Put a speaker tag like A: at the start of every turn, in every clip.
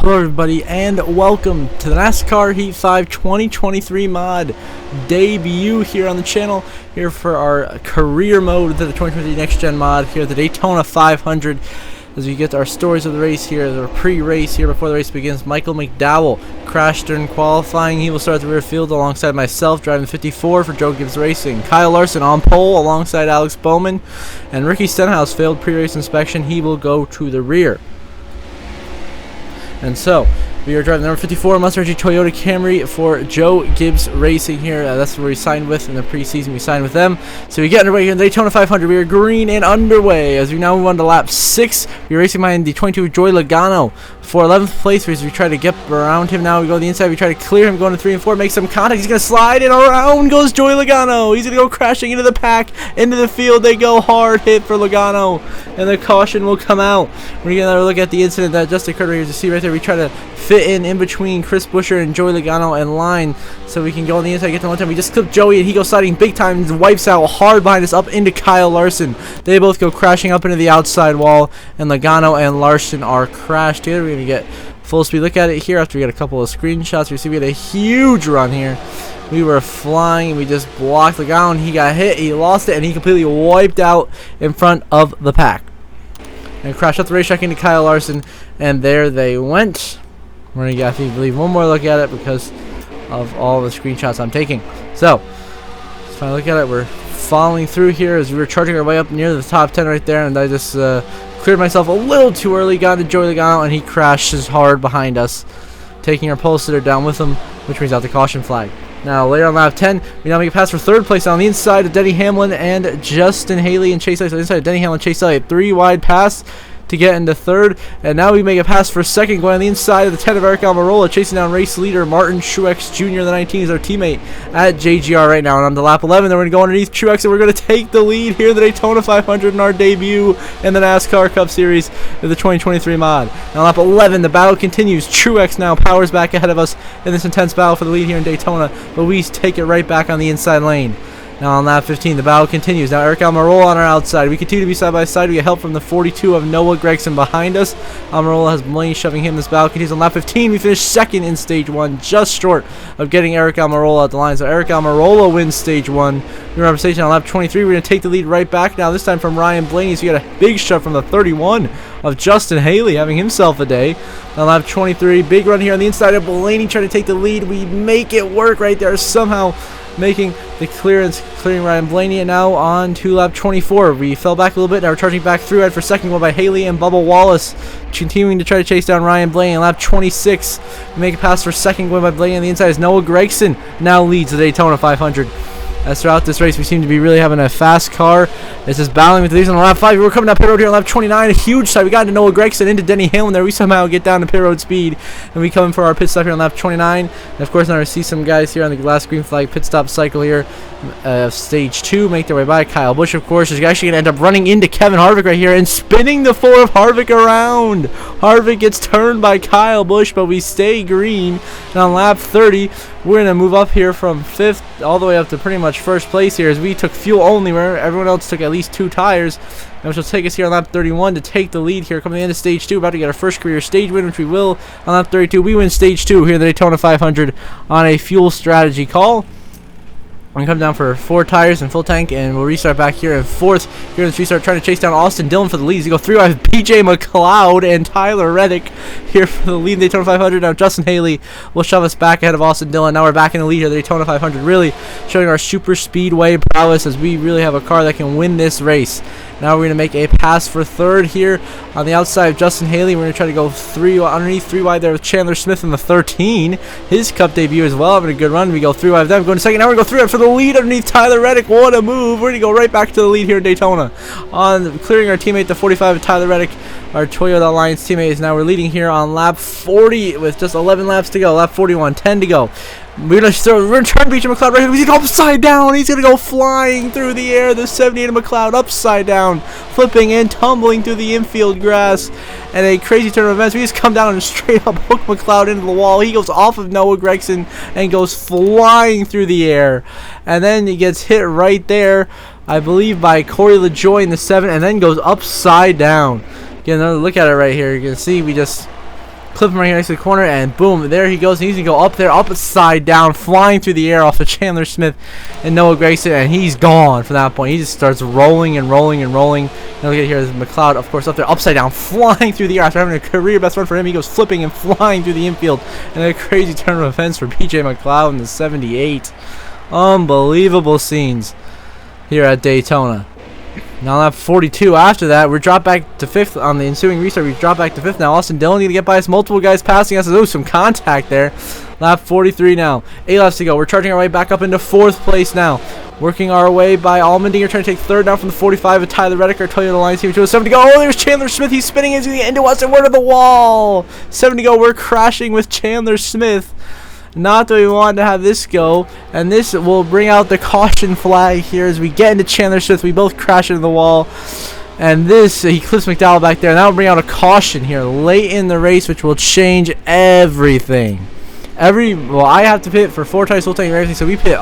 A: Hello everybody and welcome to the NASCAR Heat 5 2023 mod debut here on the channel, here for our career mode to the 2023 Next Gen mod here at the Daytona 500. As we get our stories of the race here, the pre-race here before the race begins. Michael McDowell crashed during qualifying. He will start the rear field alongside myself, driving 54 for Joe Gibbs Racing. Kyle Larson on pole alongside Alex Bowman. And Ricky Stenhouse failed pre-race inspection. He will go to the rear. And so, we are driving the number 54 Mustang Toyota Camry for Joe Gibbs Racing here. That's where we signed with in the preseason. We signed with them. So we get underway here in the Daytona 500. We are green and underway as we now move on to lap 6. We are racing behind the 22 Joey Logano for 11th place. As we try to get around him now. We go to the inside. We try to clear him going to 3 and 4. Make some contact. He's going to slide and around goes Joey Logano. He's going to go crashing into the pack. Into the field they go. Hard hit for Logano. And the caution will come out. We're going to get another look at the incident that just occurred right here. As you see right there, we try to fit in between Chris Buescher and Joey Logano and line so we can go on the inside, get to one time. We just clip Joey and he goes sliding big time and wipes out hard behind us up into Kyle Larson. They both go crashing up into the outside wall, and Logano and Larson are crashed together. We're going to get full speed look at it here after we get a couple of screenshots. We see we had a huge run here. We were flying and we just blocked Logano and he got hit, he lost it, and he completely wiped out in front of the pack. And crashed up the racetrack into Kyle Larson, and there they went. We're going to have to leave one more look at it because of all the screenshots I'm taking. So, let's finally look at it. We're following through here as we were charging our way up near the top 10 right there, and I just cleared myself a little too early, got into Joey Logano, and he crashes hard behind us, taking our pole sitter down with him, which brings out the caution flag. Now, later on lap 10, we now make a pass for third place on the inside of Denny Hamlin and Justin Haley and Chase Elliott. So, inside of Denny Hamlin and Chase Elliott, 3 wide pass to get into third, and now we make a pass for second, going on the inside of the 10 of Eric Almirola, chasing down race leader Martin Truex Jr. The 19 is our teammate at JGR right now, and on to lap 11. Then we're going to go underneath Truex, and we're going to take the lead here in the Daytona 500 in our debut in the NASCAR Cup Series of the 2023 mod. Now lap 11, the battle continues. Truex now powers back ahead of us in this intense battle for the lead here in Daytona, but we take it right back on the inside lane. Now on lap 15, the battle continues. Now Eric Almirola on our outside. We continue to be side by side. We get help from the 42 of Noah Gragson behind us. Almirola has Blaney shoving him. This battle continues on lap 15. We finish second in stage 1, just short of getting Eric Almirola at the line. So Eric Almirola wins stage 1. We're on stage on lap 23. We're going to take the lead right back now, this time from Ryan Blaney. So we got a big shove from the 31 of Justin Haley, having himself a day. On lap 23, big run here on the inside of Blaney, trying to take the lead. We make it work right there, somehow making the clearance, clearing Ryan Blaney. And now on to lap 24. We fell back a little bit. Now we're charging back through it for second, one by Haley and Bubba Wallace, continuing to try to chase down Ryan Blaney. On lap 26, we make a pass for second, going by Blaney on the inside as Noah Gragson now leads the Daytona 500. As throughout this race, we seem to be really having a fast car. This is battling with the leads on lap 5. We're coming down pit road here on lap 29. A huge side. We got into Noah Gragson, into Denny Hamlin there. We somehow get down to pit road speed, and we come in for our pit stop here on lap 29. And of course, now we see some guys here on the last green flag pit stop cycle here, stage 2, make their way by. Kyle Busch, of course, is actually going to end up running into Kevin Harvick right here and spinning the 4 of Harvick around. Harvick gets turned by Kyle Busch, but we stay green. And on lap 30, we're going to move up here from 5th all the way up to pretty much first place here, as we took fuel only where everyone else took at least 2 tires. Which will take us here on lap 31 to take the lead here coming into stage 2. About to get our first career stage win, which we will on lap 32. We win stage 2 here in the Daytona 500 on a fuel strategy call. We're going to come down for 4 tires and full tank, and we'll restart back here in 4th. Here in the restart, trying to chase down Austin Dillon for the lead. As you go through, I have PJ McLeod and Tyler Reddick here for the lead in Daytona 500. Now Justin Haley will shove us back ahead of Austin Dillon. Now we're back in the lead here, the Daytona 500, really showing our super speedway prowess as we really have a car that can win this race. Now we're going to make a pass for third here on the outside of Justin Haley. We're going to try to go underneath 3 wide there with Chandler Smith in the 13. His Cup debut as well, having a good run. We go 3 wide of them, going to second. Now we're going to go 3 wide for the lead underneath Tyler Reddick. What a move. We're going to go right back to the lead here in Daytona. On clearing our teammate, the 45 of Tyler Reddick, our Toyota Alliance teammate, is now we're leading here on lap 40 with just 11 laps to go. Lap 41, 10 to go. We're going to try to beat McLeod right here. He's going to go upside down. He's going to go flying through the air. The 78 of McLeod upside down, flipping and tumbling through the infield grass. And a crazy turn of events. We just come down and straight up hook McLeod into the wall. He goes off of Noah Gragson and goes flying through the air. And then he gets hit right there, I believe, by Corey LaJoie in the 7, and then goes upside down. Get another look at it right here. You can see we just Clip him right here next to the corner, and boom, there he goes. He's going to go up there, upside down, flying through the air off of Chandler Smith and Noah Gragson, and he's gone from that point. He just starts rolling and rolling and rolling. And look at here, there's McLeod, of course, up there, upside down, flying through the air. After having a career best run for him, he goes flipping and flying through the infield. And a crazy turn of events for BJ McLeod in the 78. Unbelievable scenes here at Daytona. Now lap 42. After that, we're dropped back to 5th on the ensuing restart. We've dropped back to 5th now. Austin Dillon need to get by us. Multiple guys passing us. Oh, some contact there. Lap 43 now. 8 laps to go. We're charging our way back up into 4th place now. Working our way by Allmendinger, trying to take 3rd down from the 45 with Tyler Reddick, our Toyota Alliance team. 7 to go. Oh, there's Chandler Smith. He's spinning into us, and we're to the wall. 7 to go. We're crashing with Chandler Smith. Not that we want to have this go, and this will bring out the caution flag here as we get into Chandler Smith. We both crash into the wall, and this, he clips McDowell back there, and that will bring out a caution here late in the race, which will change everything. Well, I have to pit for 4 times full tank and everything, so we pit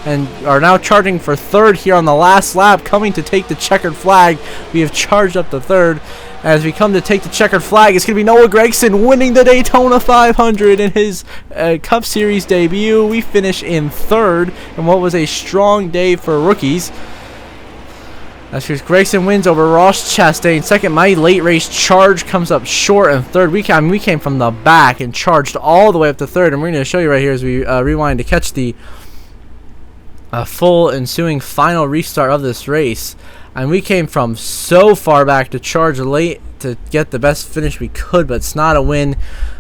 A: and are now charging for 3rd here on the last lap, coming to take the checkered flag. We have charged up to 3rd. As we come to take the checkered flag, it's going to be Noah Gragson winning the Daytona 500 in his Cup Series debut. We finish in 3rd in what was a strong day for rookies. As Gragson wins over Ross Chastain. 2nd, my late race charge comes up short in 3rd. We came from the back and charged all the way up to 3rd. And we're going to show you right here as we rewind to catch the full ensuing final restart of this race. And we came from so far back to charge late to get the best finish we could, but it's not a win.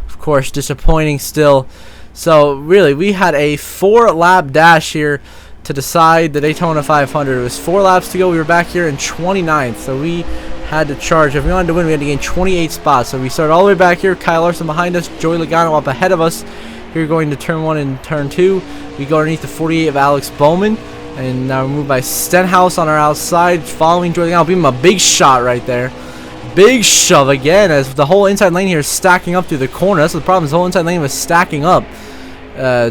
A: Of course, disappointing still. So really, we had a 4-lap dash here to decide the Daytona 500. It was 4 laps to go. We were back here in 29th, so we had to charge. If we wanted to win, we had to gain 28 spots. So we started all the way back here. Kyle Larson behind us, Joey Logano up ahead of us. Here going to turn 1 and turn 2. We go underneath the 48 of Alex Bowman. And now we're moved by Stenhouse on our outside, following Jordan. I'll give him a big shot right there. Big shove again as the whole inside lane here is stacking up through the corner. That's the problem. This whole inside lane was stacking up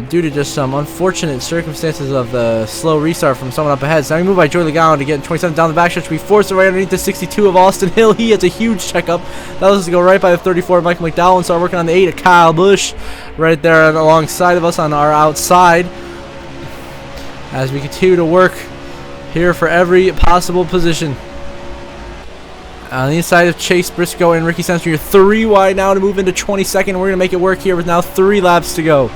A: due to just some unfortunate circumstances of the slow restart from someone up ahead. So now we move by Jordan Logano to get 27 down the backstretch. We force it right underneath the 62 of Austin Hill. He has a huge checkup. That was to go right by the 34 of Michael McDowell and start working on the 8 of Kyle Busch right there alongside of us on our outside. As we continue to work here for every possible position. On the inside of Chase Briscoe and Ricky Stenhouse, you're 3 wide now to move into 22nd. We're going to make it work here with now 3 laps to go.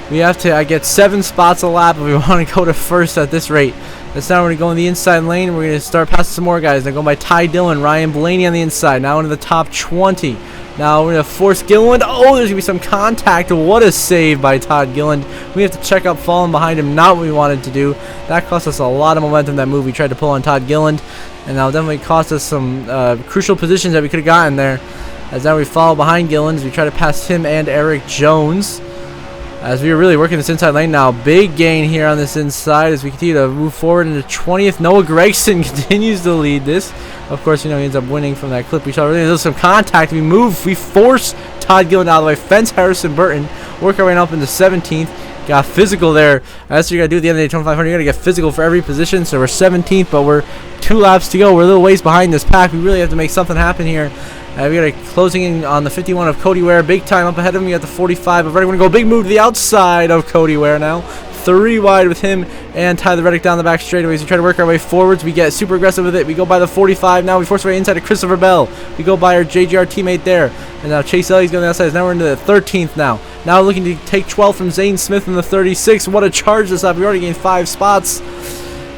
A: We have to get 7 spots a lap if we want to go to 1st at this rate. That's now we're going to go in the inside lane. We're going to start passing some more guys. They're going by Ty Dillon, Ryan Blaney on the inside. Now into the top 20. Now we're going to force Gilliland. Oh, there's going to be some contact. What a save by Todd Gilliland. We have to check up falling behind him. Not what we wanted to do. That cost us a lot of momentum, that move we tried to pull on Todd Gilliland. And that'll definitely cost us some crucial positions that we could have gotten there. As now we follow behind Gilliland as we try to pass him and Eric Jones. As we are really working this inside lane now. Big gain here on this inside as we continue to move forward into 20th. Noah Gragson continues to lead this. Of course, you know, he ends up winning from that clip we saw earlier. There's some contact. We move. We force Todd Gilliland out of the way. Fence Harrison Burton. Work our way up into 17th. Got physical there. That's what you got to do at the end of the Daytona 500. You got to get physical for every position. So we're 17th, but we're 2 laps to go. We're a little ways behind this pack. We really have to make something happen here. We got a closing in on the 51 of Cody Ware. Big time up ahead of him. We got the 45 of Reddick. We're going to go big move to the outside of Cody Ware now. 3 wide with him and Tyler Reddick down the back straightaways. We try to work our way forwards. We get super aggressive with it. We go by the 45 now. We force our way inside to Christopher Bell. We go by our JGR teammate there. And now Chase Elliott's going outside. Now we're into the 13th now. Now looking to take 12th from Zane Smith in the 36. What a charge this up. We already gained 5 spots.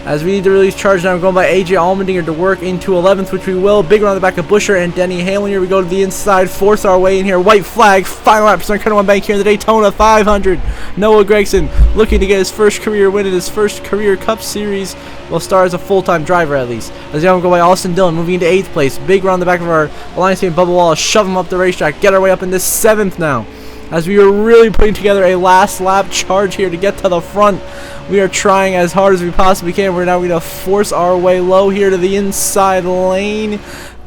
A: As we need to release charge now, we're going by AJ Allmendinger to work into 11th, which we will. Big run on the back of Busher and Denny Hamlin here. We go to the inside, force our way in here. White flag, final lap, Curtis One Bank here in the Daytona 500. Noah Gragson looking to get his first career win in his first career Cup Series. Will start as a full-time driver at least. As now we go by Austin Dillon, moving into 8th place. Big run on the back of our Alliance team, Bubba Wallace, shove him up the racetrack. Get our way up into 7th now. As we are really putting together a last lap charge here to get to the front. We are trying as hard as we possibly can. We're now going to force our way low here to the inside lane.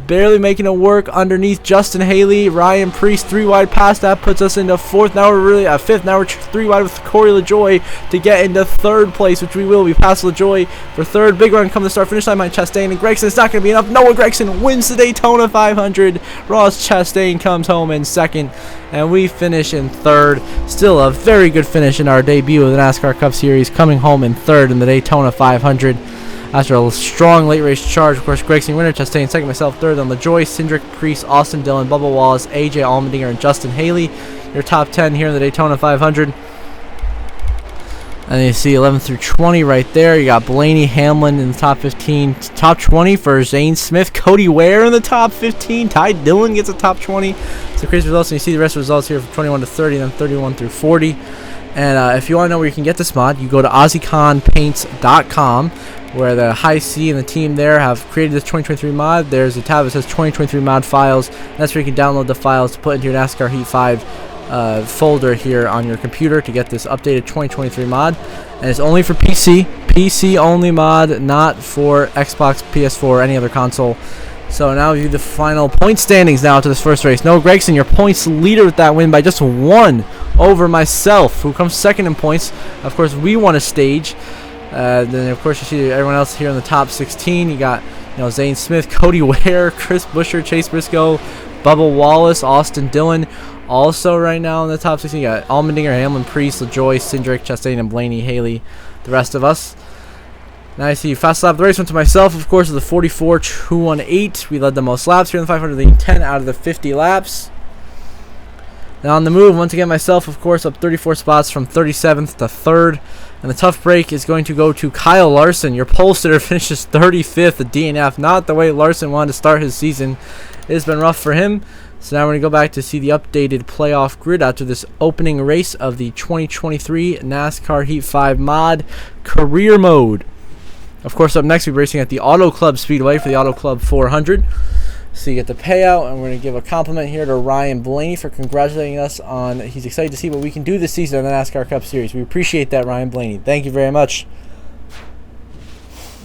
A: barely making it work underneath Justin Haley. Ryan Preece 3 wide pass. That puts us into fourth. Now we're really at fifth. Now we're 3 wide with Corey LaJoy to get into third place, which we will. We pass LaJoy for third. Big run come to start finish line by Chastain and Gregson. It's not going to be enough. Noah Gregson wins the Daytona 500. Ross Chastain comes home in second, and we finish in third. Still a very good finish in our debut of the NASCAR Cup Series, coming home in third in the Daytona 500. After a strong late race charge, of course, Gregson winner, Chastain second, myself third, then LaJoy, Cindric, Preece, Austin Dillon, Bubba Wallace, AJ Allmendinger, and Justin Haley. Your top 10 here in the Daytona 500. And you see 11 through 20 right there. You got Blaney Hamlin in the top 15. Top 20 for Zane Smith. Cody Ware in the top 15. Ty Dillon gets a top 20. So crazy results. And you see the rest of the results here from 21 to 30, then 31 through 40. And if you want to know where you can get this mod, you go to OzzyConPaints.com, where the High C and the team there have created this 2023 mod. There's a tab that says 2023 mod files. That's where you can download the files to put into your NASCAR Heat 5 folder here on your computer to get this updated 2023 mod. And it's only for PC. PC only mod, not for Xbox, PS4, or any other console. So now we view the final point standings now to this first race. Noah Gregson, your points leader with that win by just 1 over myself, who comes second in points. Of course, we won a stage. Then of course you see everyone else here in the top 16. You got Zane Smith, Cody Ware, Chris Buescher, Chase Briscoe, Bubba Wallace, Austin Dillon. Also right now in the top 16, you got Allmendinger, Hamlin, Preece, LaJoy, Cindric, Chastain, and Blaney Haley. The rest of us. Now I see fast lap of the race went to myself, of course, with the 44.218. We led the most laps here in the 500, leading 10 out of the 50 laps. Now on the move, once again, myself, of course, up 34 spots from 37th to 3rd. And the tough break is going to go to Kyle Larson. Your pole sitter finishes 35th at DNF. Not the way Larson wanted to start his season. It has been rough for him. So now we're going to go back to see the updated playoff grid after this opening race of the 2023 NASCAR Heat 5 mod career mode. Of course, up next, we'll be racing at the Auto Club Speedway for the Auto Club 400. So you get the payout, and we're going to give a compliment here to Ryan Blaney for congratulating us on, he's excited to see what we can do this season in the NASCAR Cup Series. We appreciate that, Ryan Blaney. Thank you very much.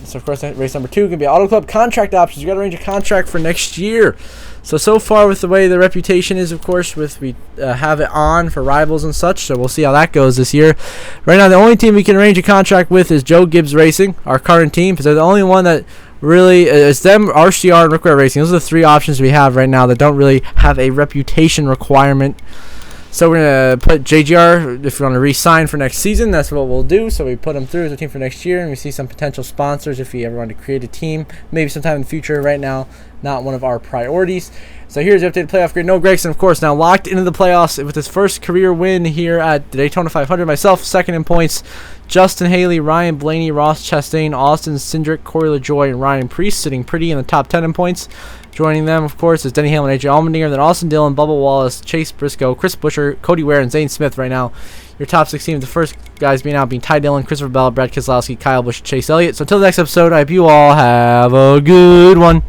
A: So, of course, race number 2 can be Auto Club contract options. You got to arrange a contract for next year. So far with the way the reputation is, of course, we have it on for rivals and such, so we'll see how that goes this year. Right now, the only team we can arrange a contract with is Joe Gibbs Racing, our current team, because they're the only one that really, it's them, RCR, and Rickware Racing. Those are the 3 options we have right now that don't really have a reputation requirement. So we're going to put JGR, if you want to re-sign for next season, that's what we'll do. So we put him through as a team for next year, and we see some potential sponsors if we ever want to create a team, maybe sometime in the future. Right now, not one of our priorities. So here's the updated playoff grid. Noah Gregson, of course, now locked into the playoffs with his first career win here at the Daytona 500. Myself, second in points. Justin Haley, Ryan Blaney, Ross Chastain, Austin Cindric, Corey LaJoy, and Ryan Preece sitting pretty in the top 10 in points. Joining them, of course, is Denny Hamlin, AJ Allmendinger, then Austin Dillon, Bubba Wallace, Chase Briscoe, Chris Buescher, Cody Ware, and Zane Smith right now. Your top 16, the first guys being Ty Dillon, Christopher Bell, Brad Keselowski, Kyle Busch, Chase Elliott. So until the next episode, I hope you all have a good one.